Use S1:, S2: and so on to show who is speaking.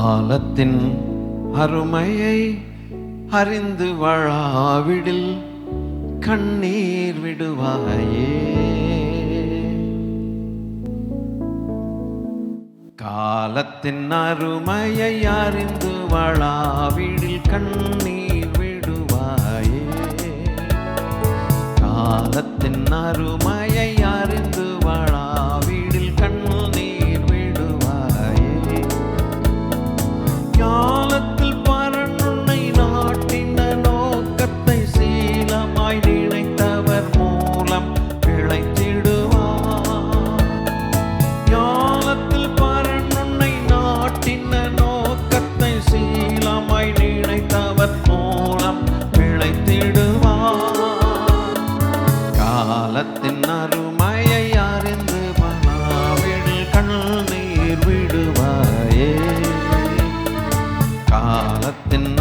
S1: காலத்தின் அருமையை அறிந்து வாழாவிடில் கண்ணீர் விடுவாயே. காலத்தின் அருமையை அறிந்து வாழாவிடில் கண்ணீர் விடுவாயே. காலத்தின் அருமையை அறிந்து வாழாவிடில் கண்ணீர் விடுவாயே. ஞானத்தில் பரனுன்னை நாட்டின நோக்கத்தை சீலமாய் நினைத்தவர் மூலம் பிழைத்திடுவார். ஞானத்தில் பரனுன்னை நாட்டின நோக்கத்தை சீலமாய் நினைத்தவர் மூலம் பிழைத்திடுவார். காலத்தின் அருமையை அறிந்து வாழாவிடில் கண்ணீர் விடுவாயே. காலத்தின்